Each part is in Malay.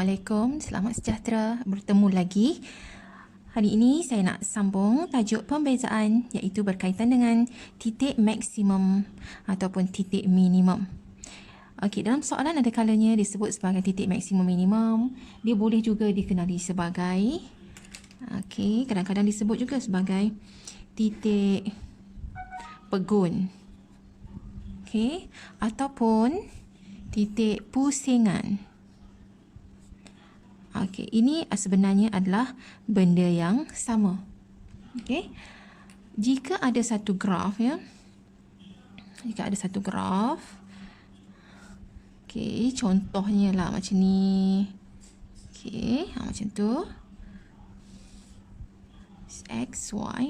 Assalamualaikum, selamat sejahtera, bertemu lagi. Hari ini saya nak sambung tajuk pembezaan iaitu berkaitan dengan titik maksimum ataupun titik minimum. Okey, dalam soalan ada kalanya disebut sebagai titik maksimum minimum. Dia boleh juga dikenali sebagai kadang-kadang disebut juga sebagai titik pegun. Ataupun titik pusingan. Ini sebenarnya adalah benda yang sama. Jika ada satu graf contohnya lah macam ni. Macam tu. X, Y.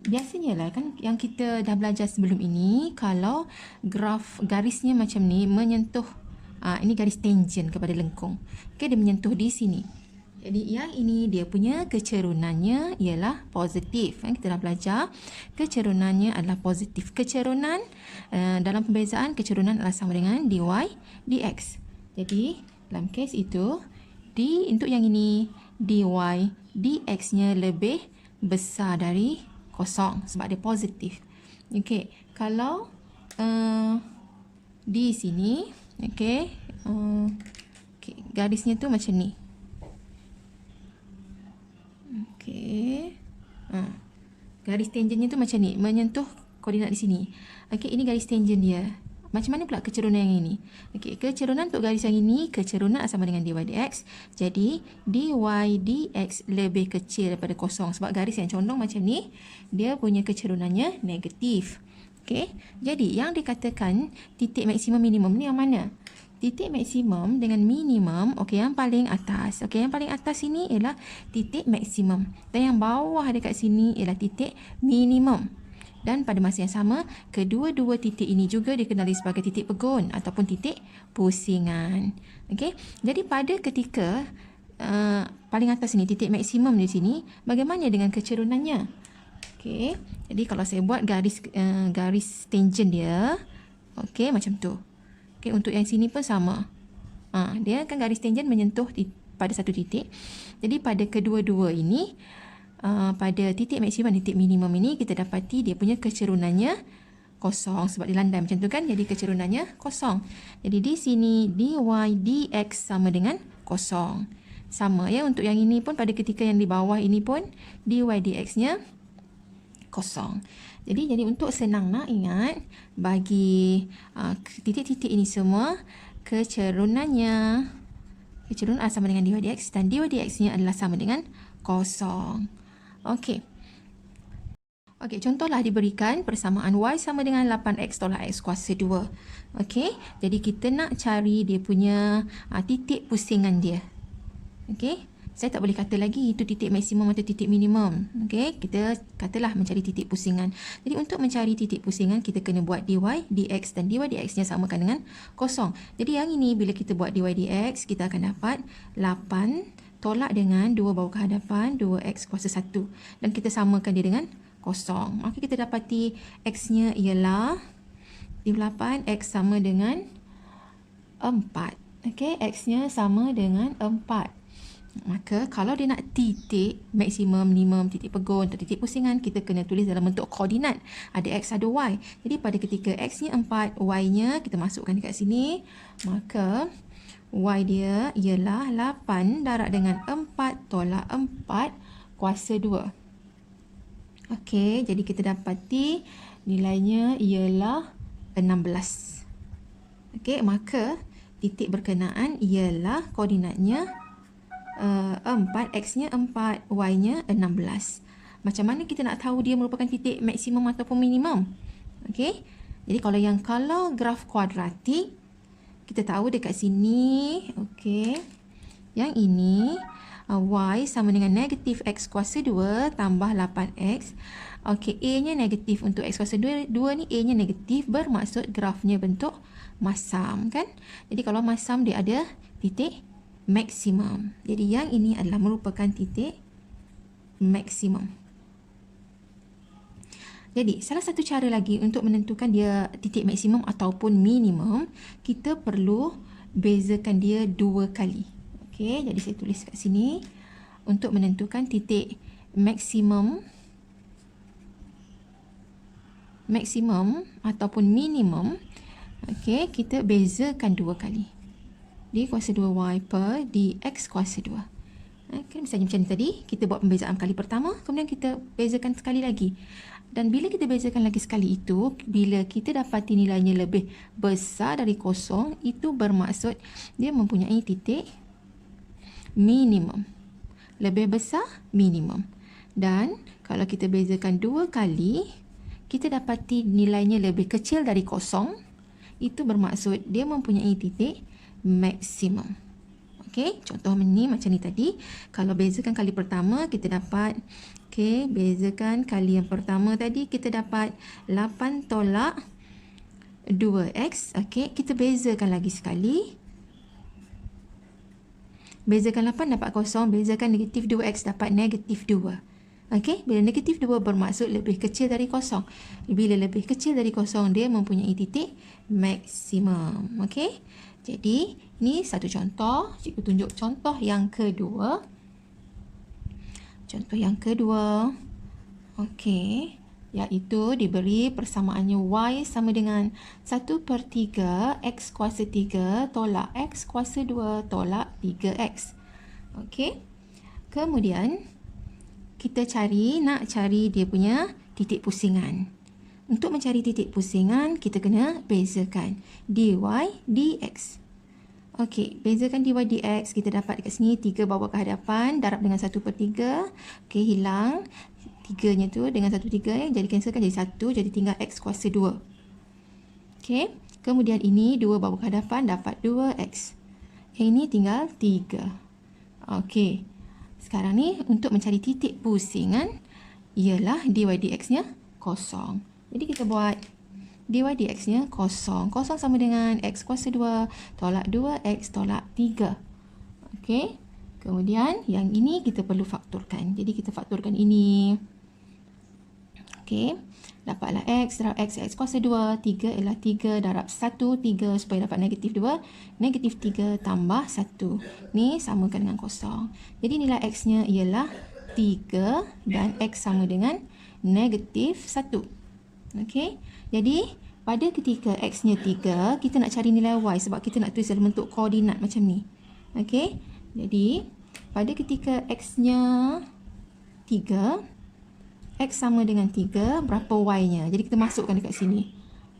Biasanya lah kan yang kita dah belajar sebelum ini, kalau graf garisnya macam ni menyentuh ini garis tangent kepada lengkung. Dia menyentuh di sini. Jadi yang ini dia punya kecerunannya ialah positif. Kita dah belajar kecerunannya adalah positif. Kecerunan dalam pembezaan, kecerunan adalah sama dengan dy dx. Jadi dalam kes itu untuk yang ini dy dx-nya lebih besar dari kosong sebab dia positif. Kalau di sini garisnya tu macam ni. Garis tangentnya tu macam ni, menyentuh koordinat di sini. Ini garis tangent dia. Macam mana pula kecerunan yang ini? Kecerunan untuk garis yang ini, kecerunan sama dengan dy dx. Jadi dy dx lebih kecil daripada kosong sebab garis yang condong macam ni, dia punya kecerunannya negatif. Jadi yang dikatakan titik maksimum minimum ni yang mana? Titik maksimum dengan minimum, yang paling atas. Yang paling atas ini ialah titik maksimum. Dan yang bawah dekat sini ialah titik minimum. Dan pada masa yang sama, kedua-dua titik ini juga dikenali sebagai titik pegun ataupun titik pusingan. Jadi pada ketika paling atas ini, titik maksimum di sini, bagaimana dengan kecerunannya? Jadi kalau saya buat garis tangent dia, macam tu. Untuk yang sini pun sama. Dia kan garis tangent menyentuh pada satu titik. Jadi pada kedua-dua ini, pada titik maksimum dan titik minimum ini, kita dapati dia punya kecerunannya kosong sebab dilandai macam tu kan. Jadi kecerunannya kosong. Jadi di sini dy dx sama dengan kosong. Sama untuk yang ini pun pada ketika yang di bawah ini pun dy dx-nya kosong. Jadi untuk senang nak ingat, bagi titik-titik ini semua, kecerunannya sama dengan dy dx dan dy dx-nya adalah sama dengan kosong. Contohlah diberikan persamaan y sama dengan 8x tolak x kuasa 2. Jadi kita nak cari dia punya titik pusingan dia. Saya tak boleh kata lagi itu titik maksimum atau titik minimum. Kita katalah mencari titik pusingan. Jadi untuk mencari titik pusingan, kita kena buat dy dx dan dy dx-nya samakan dengan kosong. Jadi yang ini bila kita buat dy dx, kita akan dapat 8 tolak dengan 2 bawa ke hadapan 2x kuasa 1. Dan kita samakan dia dengan kosong. Maka kita dapati x-nya ialah 8x sama dengan 4. X-nya sama dengan 4. Maka kalau dia nak titik maksimum, minimum, titik pegun atau titik pusingan, kita kena tulis dalam bentuk koordinat. Ada x, ada y. Jadi pada ketika x-nya 4, y-nya kita masukkan dekat sini. Maka y dia ialah 8 darab dengan 4 tolak 4 kuasa 2. Jadi kita dapati nilainya ialah 16. Maka titik berkenaan ialah koordinatnya 4, x-nya 4, y-nya 16. Macam mana kita nak tahu dia merupakan titik maksimum ataupun minimum? Jadi kalau graf kuadratik, kita tahu dekat sini, yang ini y sama dengan negatif x kuasa 2 tambah 8x. A-nya negatif untuk x kuasa 2 ni, A-nya negatif, bermaksud grafnya bentuk masam kan? Jadi kalau masam dia ada titik maksimum. Jadi yang ini adalah merupakan titik maksimum. Jadi, salah satu cara lagi untuk menentukan dia titik maksimum ataupun minimum, kita perlu bezakan dia 2 kali. Okey, jadi saya tulis kat sini untuk menentukan titik maksimum ataupun minimum. Okey, kita bezakan 2 kali. D kuasa 2y per dx kuasa 2. Okay, misalnya macam ni tadi, kita buat pembezaan kali pertama, kemudian kita bezakan sekali lagi. Dan bila kita bezakan lagi sekali itu, bila kita dapati nilainya lebih besar dari kosong, itu bermaksud dia mempunyai titik minimum. Lebih besar, minimum. Dan kalau kita bezakan 2 kali, kita dapati nilainya lebih kecil dari kosong, itu bermaksud dia mempunyai titik maksimum. Okey, contoh ni macam ni tadi. Kalau bezakan kali pertama, kita dapat, okey, bezakan kali yang pertama tadi, kita dapat 8 tolak 2x. Okey, kita bezakan lagi sekali. Bezakan 8 dapat kosong, bezakan negatif 2x dapat negatif 2. Okey, bila negatif 2 bermaksud lebih kecil dari kosong. Bila lebih kecil dari kosong, dia mempunyai titik maksimum. Okey, jadi ini satu contoh. Cikgu tunjuk contoh yang kedua. Contoh yang kedua. Okey, iaitu diberi persamaannya y sama dengan 1/3 x kuasa 3 tolak x kuasa 2 tolak 3x. Okey, kemudian kita nak cari dia punya titik pusingan. Untuk mencari titik pusingan, kita kena bezakan dy dx. Okey, bezakan dy dx, kita dapat dekat sini 3 bawa ke hadapan, darab dengan 1/3. Okey, hilang 3-nya tu dengan 1/3, jadi cancelkan jadi 1, jadi tinggal x kuasa 2. Okey, kemudian ini 2 bawa ke hadapan, dapat 2x. Ini tinggal 3. Okey, sekarang ni untuk mencari titik pusingan, ialah dy dx-nya kosong. Jadi kita buat dy dx-nya kosong. Kosong sama dengan x kuasa 2 tolak 2x tolak 3. Okey. Kemudian yang ini kita perlu faktorkan. Jadi kita faktorkan ini. Okey. Dapatlah x darab x kuasa 2. 3 ialah 3 darab 1. 3 supaya dapat negatif 2. Negatif 3 tambah 1. Ni samakan dengan kosong. Jadi nilai x-nya ialah 3 dan x sama dengan negatif 1. Okey, jadi pada ketika x-nya 3, kita nak cari nilai y sebab kita nak tulis dalam bentuk koordinat macam ni. Okey, jadi pada ketika x-nya 3, x sama dengan 3, berapa y-nya? Jadi kita masukkan dekat sini.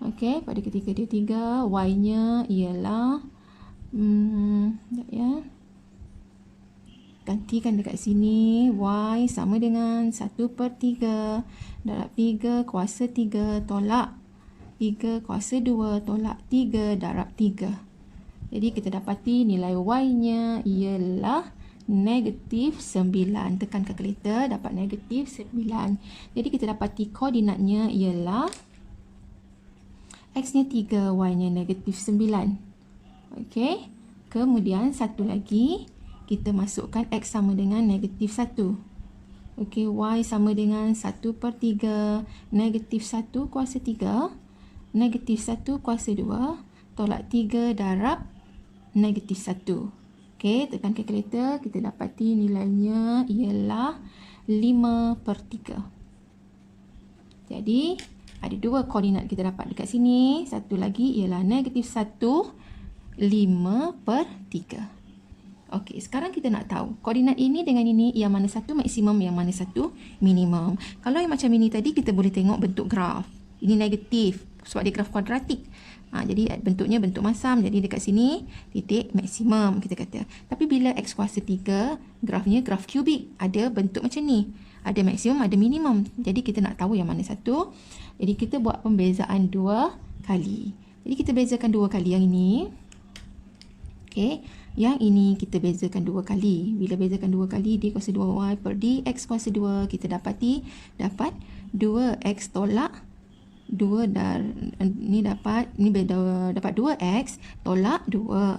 Okey, pada ketika dia 3, y-nya ialah gantikan dekat sini, y sama dengan 1/3 darab 3 kuasa 3 tolak 3 kuasa 2 tolak 3 darab 3. Jadi kita dapati nilai y-nya ialah negatif 9. Tekan kalkulator, dapat negatif 9. Jadi kita dapati koordinatnya ialah x-nya 3, y-nya negatif 9. Okey, kemudian satu lagi, kita masukkan x sama dengan negatif 1. Okey, y sama dengan 1/3 negatif 1 kuasa 3 negatif 1 kuasa 2 tolak 3 darab negatif 1. Okey, tekan kalkulator, kita dapati nilainya ialah 5/3. Jadi, ada dua koordinat kita dapat dekat sini. Satu lagi ialah negatif 1, 5/3. Okey, sekarang kita nak tahu koordinat ini dengan ini yang mana satu maksimum, yang mana satu minimum. Kalau yang macam ini tadi, kita boleh tengok bentuk graf. Ini negatif sebab dia graf kuadratik. Jadi bentuknya bentuk masam. Jadi dekat sini titik maksimum kita kata. Tapi bila x kuasa 3, grafnya graf kubik. Ada bentuk macam ni. Ada maksimum, ada minimum. Jadi kita nak tahu yang mana satu. Jadi kita buat pembezaan 2 kali. Jadi kita bezakan 2 kali yang ini. Okey, yang ini kita bezakan 2 kali. Bila bezakan 2 kali, d kuasa 2y per dx kuasa 2, kita dapat 2x tolak 2 dan ni dapat 2x tolak 2.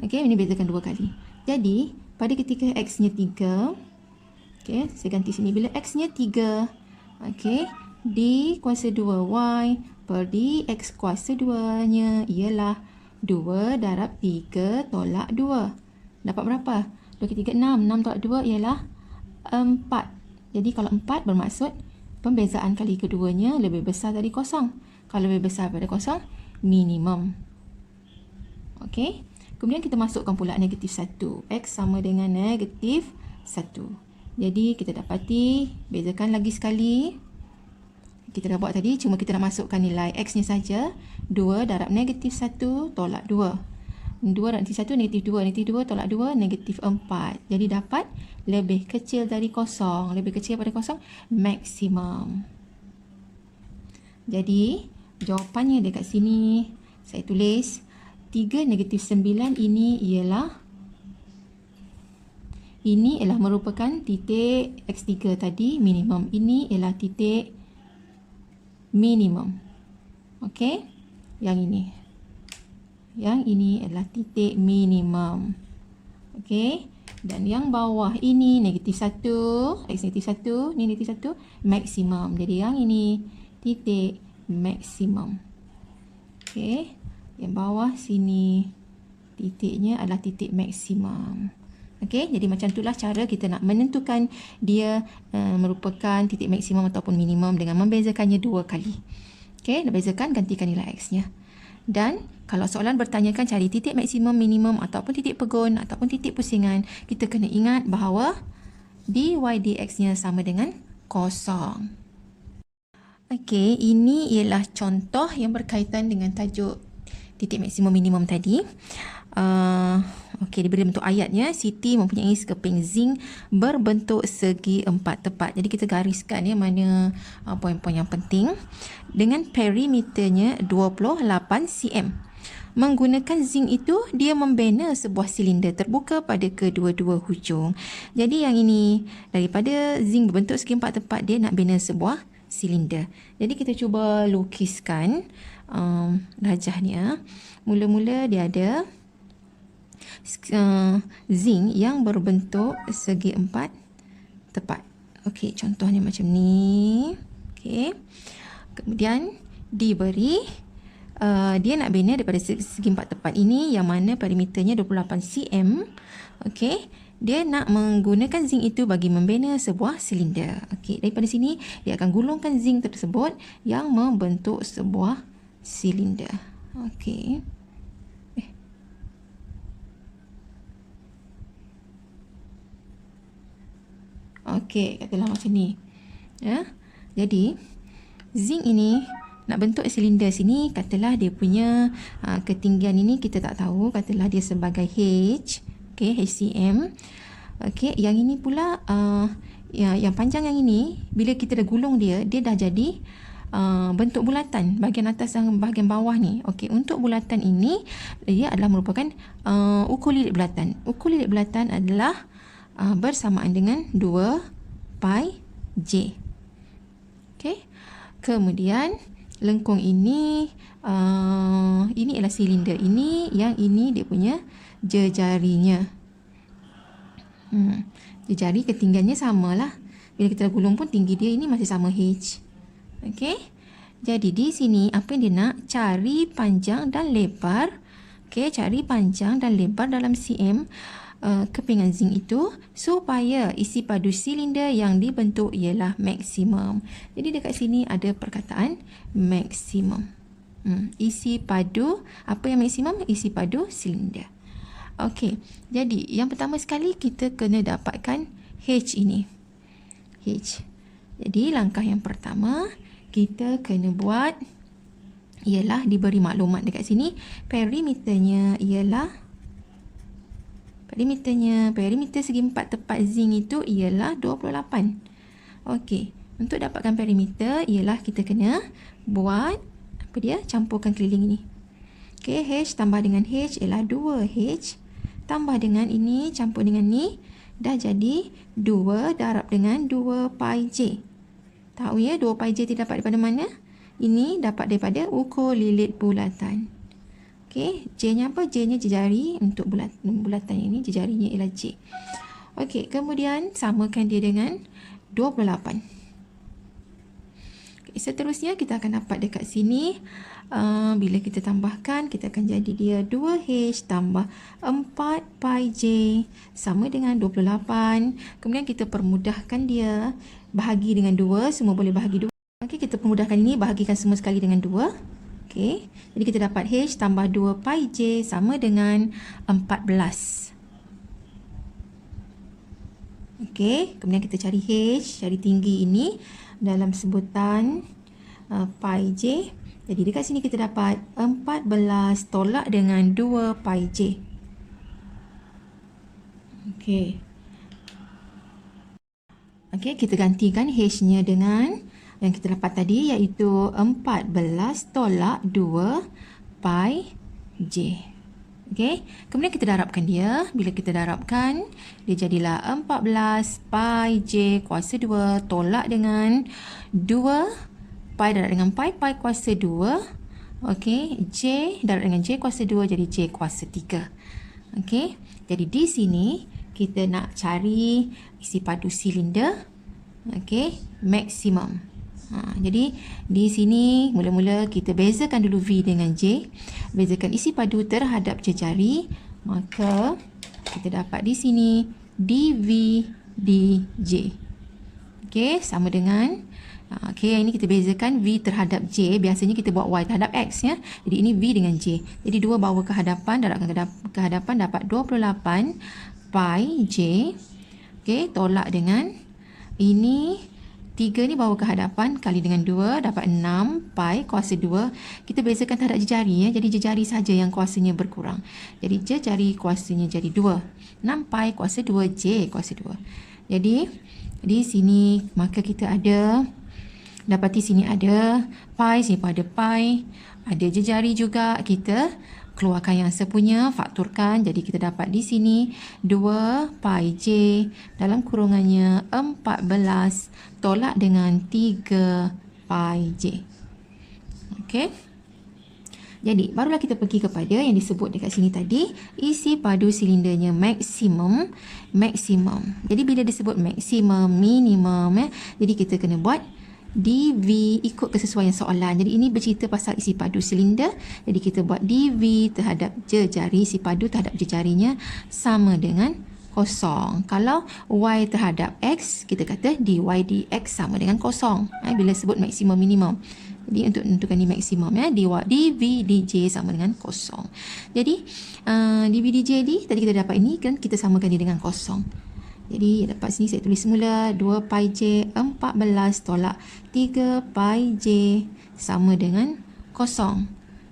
Okey, ini bezakan 2 kali. Jadi, pada ketika x-nya 3, okey, saya ganti sini. Bila x-nya 3, Okey, D kuasa 2Y per DX kuasa 2-nya ialah 2 darab 3 tolak 2. Dapat berapa? 2 kali 3, 6. 6 tolak 2 ialah 4. Jadi kalau 4 bermaksud pembezaan kali keduanya lebih besar dari kosong. Kalau lebih besar daripada kosong, minimum. Okey. Kemudian kita masukkan pula negatif 1. X sama dengan negatif 1. Jadi kita dapati, bezakan lagi sekali. Kita dah buat tadi, cuma kita nak masukkan nilai X ni saja. 2 darab negatif 1 tolak 2. 2 darab negatif 1, negatif 2. Negatif 2 tolak 2, negatif 4. Jadi dapat lebih kecil dari kosong. Lebih kecil daripada kosong, maksimum. Jadi, jawapannya dekat sini. Saya tulis 3 negatif 9 ini ialah merupakan titik X3 tadi minimum. Ini ialah titik minimum. Okey? Yang ini. Yang ini adalah titik minimum. Okey? Dan yang bawah ini negatif 1, X negatif 1, ni negatif 1, maksimum. Jadi yang ini titik maksimum. Okey? Yang bawah sini titiknya adalah titik maksimum. Okey, jadi macam itulah cara kita nak menentukan dia merupakan titik maksimum ataupun minimum dengan membezakannya 2 kali. Okey, nak bezakan, gantikan nilai X-nya. Dan kalau soalan bertanyakan cari titik maksimum, minimum ataupun titik pegun ataupun titik pusingan, kita kena ingat bahawa dy dx-nya sama dengan kosong. Okey, ini ialah contoh yang berkaitan dengan tajuk titik maksimum minimum tadi. Okey, diberi bentuk ayatnya. Siti mempunyai sekeping zinc berbentuk segi 4 tepat. Jadi kita gariskan ya mana poin-poin yang penting. Dengan perimeternya 28 cm. Menggunakan zinc itu, dia membina sebuah silinder terbuka pada kedua-dua hujung. Jadi yang ini, daripada zinc berbentuk segi 4 tepat, dia nak bina sebuah silinder. Jadi kita cuba lukiskan rajahnya. Mula-mula dia ada zinc yang berbentuk segi 4 tepat. Okey, contohnya macam ni. Okey. Kemudian diberi dia nak bina daripada segi 4 tepat ini yang mana perimeternya 28 cm. Okey. Dia nak menggunakan zinc itu bagi membina sebuah silinder. Okey, daripada sini dia akan gulungkan zinc tersebut yang membentuk sebuah silinder. Okey. Okey, katalah macam ni. Ya. Jadi, zinc ini nak bentuk silinder sini, katalah dia punya ketinggian ini kita tak tahu, katalah dia sebagai H. Okey, HCM. Okey, yang ini pula yang panjang yang ini, bila kita dah gulung dia, dia dah jadi bentuk bulatan bahagian atas dan bahagian bawah ni. Okey, untuk bulatan ini dia adalah merupakan ukur lilit bulatan. Ukur lilit bulatan adalah bersamaan dengan 2 pi J. Okey. Kemudian lengkung ini ialah silinder ini, yang ini dia punya jejarinya. Jejari ketinggiannya samalah. Bila kita gulung pun tinggi dia ini masih sama H. Okey. Jadi di sini apa yang dia nak? Cari panjang dan lebar. Okey, cari panjang dan lebar dalam cm kepingan zinc itu supaya isi padu silinder yang dibentuk ialah maksimum. Jadi dekat sini ada perkataan maksimum. Isi padu, apa yang maksimum? Isi padu silinder. Okey, jadi yang pertama sekali kita kena dapatkan H ini. H. Jadi langkah yang pertama kita kena buat ialah diberi maklumat dekat sini perimeternya ialah perimeter segi 4 tepat zinc itu ialah 28. Okey, untuk dapatkan perimeter ialah kita kena buat campurkan keliling ini. Okey, H tambah dengan H ialah 2H tambah dengan ini campur dengan ni dah jadi 2 darab dengan 2 pi J. Tahu ya 2 pi J didapat daripada mana? Ini dapat daripada ukur lilit bulatan. Okey, J-nya apa? J-nya jejari. Untuk bulatan ini jejarinya ialah J. Okey, kemudian samakan dia dengan 28. Seterusnya kita akan dapat dekat sini, bila kita tambahkan, kita akan jadi dia 2H tambah 4 pi J sama dengan 28. Kemudian kita permudahkan dia, bahagi dengan 2, semua boleh bahagi 2. Okey, kita permudahkan ini, bahagikan semua sekali dengan 2. Okey, jadi kita dapat H tambah 2 pi J sama dengan 14. Okey, kemudian kita cari H, cari tinggi ini dalam sebutan pi J. Jadi dekat sini kita dapat 14 tolak dengan 2 pi J. Okey. Okey, kita gantikan H-nya dengan yang kita dapat tadi, iaitu 14 tolak 2 pi J. Okey, kemudian kita darabkan dia. Bila kita darabkan, dia jadilah 14 pi J kuasa 2 tolak dengan 2 pi darab dengan pi kuasa 2. Okey, J darab dengan J kuasa 2 jadi J kuasa 3. Okey, jadi di sini kita nak cari isi padu silinder. Okey, maksimum. Jadi di sini mula-mula kita bezakan dulu V dengan J. Bezakan isi padu terhadap jejari. Maka kita dapat di sini dV dJ. Okey, sama dengan okey, ini kita bezakan V terhadap J. Biasanya kita buat Y terhadap X ya. Jadi ini V dengan J. Jadi 2 bawa ke hadapan, darabkan ke hadapan dapat 28 pi J. Okey, tolak dengan ini 3 ni bawa ke hadapan kali dengan 2 dapat 6 pi kuasa 2. Kita bezakan terhadap jejari ya. Jadi jejari saja yang kuasanya berkurang. Jadi jejari kuasanya jadi 2. 6 pi kuasa 2 J kuasa 2. Jadi di sini maka kita ada, dapati sini ada pi, sini pun ada pi, ada jejari juga. Kita keluarkan yang sepunya, fakturkan. Jadi kita dapat di sini 2 pi J dalam kurungannya 14 tolak dengan 3 pi J. Okey. Jadi barulah kita pergi kepada yang disebut dekat sini tadi, isi padu silindernya maksimum. Jadi bila disebut maksimum, minimum ya, jadi kita kena buat dV ikut kesesuaian soalan. Jadi ini bercerita pasal isi padu silinder. Jadi kita buat dV terhadap jejari, isi padu terhadap jejarinya sama dengan kosong. Kalau Y terhadap X, kita kata dy dx sama dengan kosong. Bila sebut maksimum minimum. Jadi untuk menentukan ni maksimum ya, dV dj sama dengan kosong. Jadi dV dj tadi kita dapat ini kan, kita samakan dia dengan kosong. Jadi dapat sini saya tulis semula 2 pi J 14 tolak 3 pi J sama dengan kosong.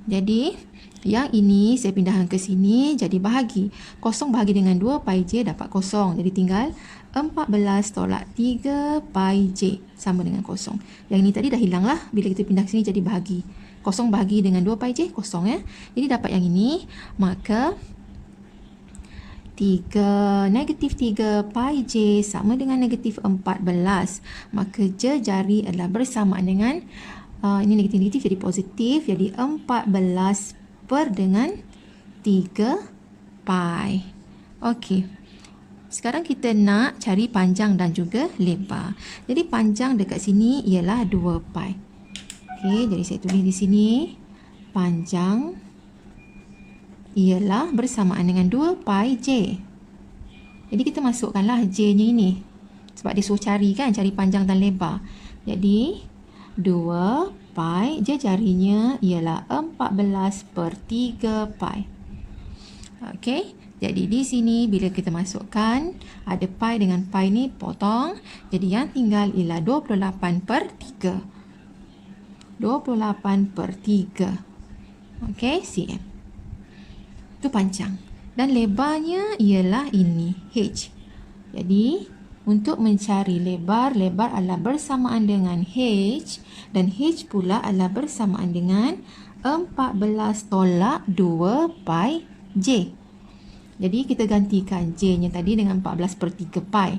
Jadi yang ini saya pindahkan ke sini jadi bahagi. Kosong bahagi dengan 2 pi J dapat kosong. Jadi tinggal 14 tolak 3 pi J sama dengan kosong. Yang ini tadi dah hilang lah. Bila kita pindah ke sini jadi bahagi. Kosong bahagi dengan 2 pi J kosong ya. Jadi dapat yang ini. Maka negatif 3 pi J sama dengan negatif 14. Maka jejari adalah bersamaan dengan ini negatif jadi positif. Jadi 14 per dengan 3 pi. Okey. Sekarang kita nak cari panjang dan juga lebar. Jadi panjang dekat sini ialah 2 pi. Okey, jadi saya tulis di sini panjang ialah bersamaan dengan 2 pi J. Jadi kita masukkanlah J-nya ini. Sebab dia suruh cari kan, cari panjang dan lebar. Jadi 2 pi, jejarinya ialah 14 per 3 pi. Okey, jadi di sini bila kita masukkan, ada pi dengan pi ni potong. Jadi yang tinggal ialah 28 per 3. 28 per 3. Okey, cm. Itu panjang. Dan lebarnya ialah ini, H. Jadi, untuk mencari lebar, lebar adalah bersamaan dengan H. Dan H pula adalah bersamaan dengan 14 tolak 2 pi J. Jadi, kita gantikan J-nya tadi dengan 14 per 3 pi.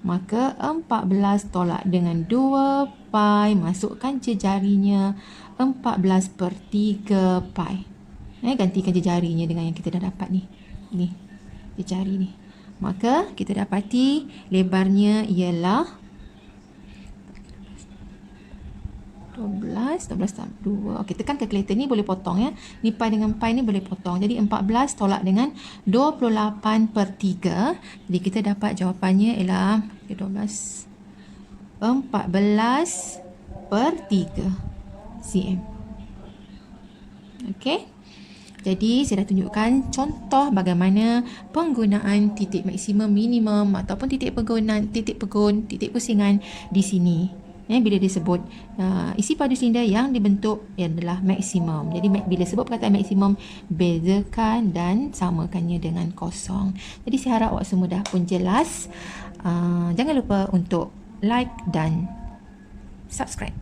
Maka, 14 tolak dengan 2 pi. Masukkan jejarinya 14 per 3 pi. Gantikan jejarinya dengan yang kita dah dapat ni. Ni, jejari ni. Maka kita dapati lebarnya ialah 12 tambah 2. Okey, tekan kalkulator ni boleh potong ya. Ni pi dengan pi ni boleh potong. Jadi 14 tolak dengan 28/3. Jadi kita dapat jawapannya ialah 12 14/3 cm. Okey. Jadi saya dah tunjukkan contoh bagaimana penggunaan titik maksimum minimum ataupun titik pusingan di sini. Bila disebut isi padu silinder yang dibentuk adalah maksimum. Jadi bila sebut perkataan maksimum, bezakan dan samakannya dengan kosong. Jadi saya harap awak semua dah pun jelas. Jangan lupa untuk like dan subscribe.